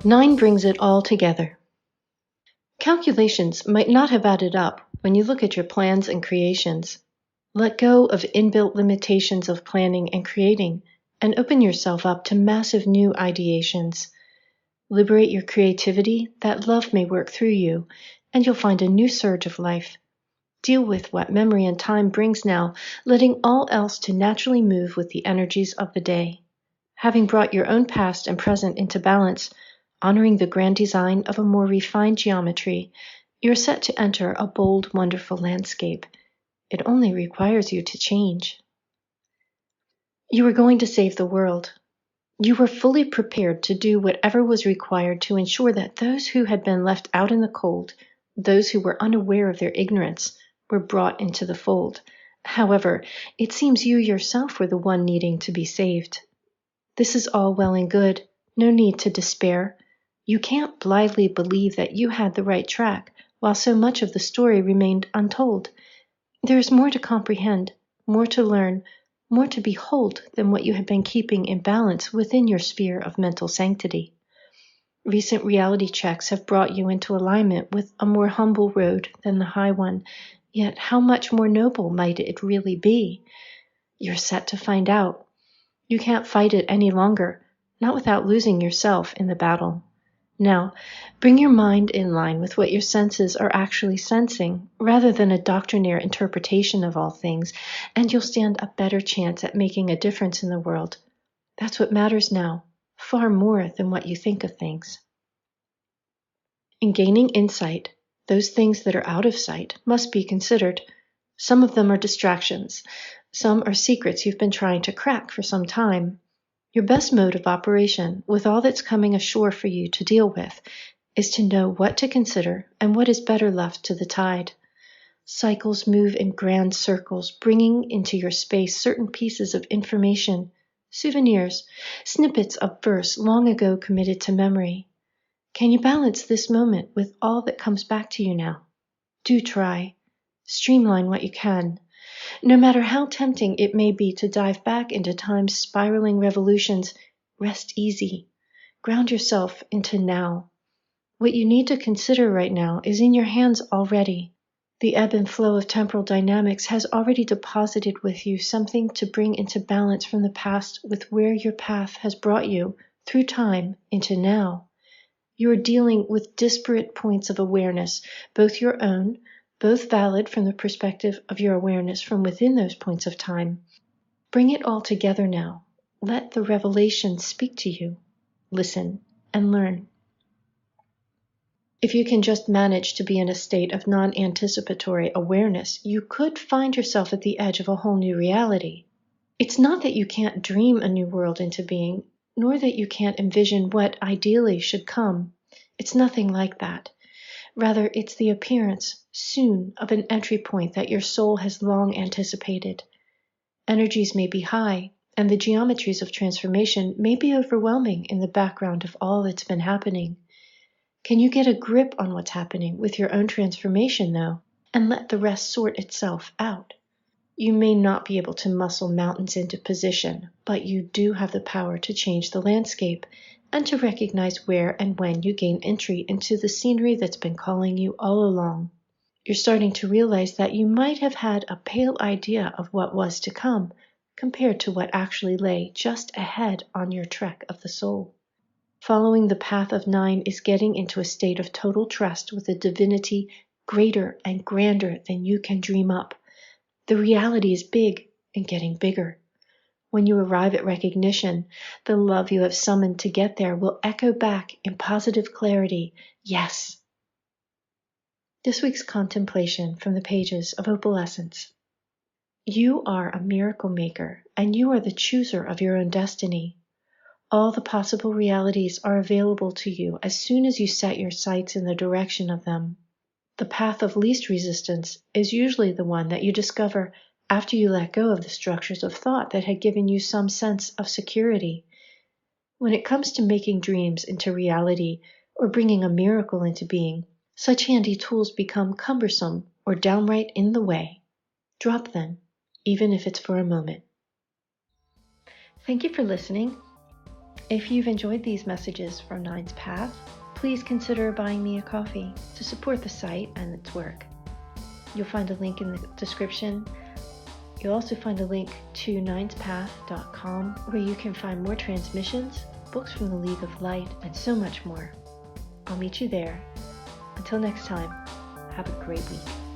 9 brings it all together. Calculations might not have added up when you look at your plans and creations. Let go of inbuilt limitations of planning and creating, and open yourself up to massive new ideations. Liberate your creativity that love may work through you, and you'll find a new surge of life. Deal with what memory and time brings now, letting all else to naturally move with the energies of the day. Having brought your own past and present into balance, honoring the grand design of a more refined geometry, you're set to enter a bold, wonderful landscape. It only requires you to change. You were going to save the world. You were fully prepared to do whatever was required to ensure that those who had been left out in the cold, those who were unaware of their ignorance, were brought into the fold. However, it seems you yourself were the one needing to be saved. This is all well and good. No need to despair. You can't blithely believe that you had the right track, while so much of the story remained untold. There is more to comprehend, more to learn, more to behold than what you have been keeping in balance within your sphere of mental sanctity. Recent reality checks have brought you into alignment with a more humble road than the high one, yet how much more noble might it really be? You're set to find out. You can't fight it any longer, not without losing yourself in the battle. Now, bring your mind in line with what your senses are actually sensing, rather than a doctrinaire interpretation of all things, and you'll stand a better chance at making a difference in the world. That's what matters now, far more than what you think of things. In gaining insight, those things that are out of sight must be considered. Some of them are distractions. Some are secrets you've been trying to crack for some time. Your best mode of operation, with all that's coming ashore for you to deal with, is to know what to consider and what is better left to the tide. Cycles move in grand circles, bringing into your space certain pieces of information, souvenirs, snippets of verse long ago committed to memory. Can you balance this moment with all that comes back to you now? Do try. Streamline what you can. No matter how tempting it may be to dive back into time's spiraling revolutions, rest easy. Ground yourself into now. What you need to consider right now is in your hands already. The ebb and flow of temporal dynamics has already deposited with you something to bring into balance from the past with where your path has brought you through time into now. You are dealing with disparate points of awareness, both your own, both valid from the perspective of your awareness from within those points of time. Bring it all together now. Let the revelation speak to you. Listen and learn. If you can just manage to be in a state of non-anticipatory awareness, you could find yourself at the edge of a whole new reality. It's not that you can't dream a new world into being, nor that you can't envision what ideally should come. It's nothing like that. Rather, it's the appearance, soon, of an entry point that your soul has long anticipated. Energies may be high, and the geometries of transformation may be overwhelming in the background of all that's been happening. Can you get a grip on what's happening with your own transformation, though, and let the rest sort itself out? You may not be able to muscle mountains into position, but you do have the power to change the landscape, and to recognize where and when you gain entry into the scenery that's been calling you all along. You're starting to realize that you might have had a pale idea of what was to come, compared to what actually lay just ahead on your trek of the soul. Following the path of 9 is getting into a state of total trust with a divinity greater and grander than you can dream up. The reality is big and getting bigger. When you arrive at recognition, the love you have summoned to get there will echo back in positive clarity, yes. This week's contemplation from the pages of Opalescence. You are a miracle maker, and you are the chooser of your own destiny. All the possible realities are available to you as soon as you set your sights in the direction of them. The path of least resistance is usually the one that you discover after you let go of the structures of thought that had given you some sense of security. When it comes to making dreams into reality or bringing a miracle into being, such handy tools become cumbersome or downright in the way. Drop them, even if it's for a moment. Thank you for listening. If you've enjoyed these messages from Nine's Path, please consider buying me a coffee to support the site and its work. You'll find a link in the description. You'll also find a link to ninespath.com where you can find more transmissions, books from the League of Light, and so much more. I'll meet you there. Until next time, have a great week.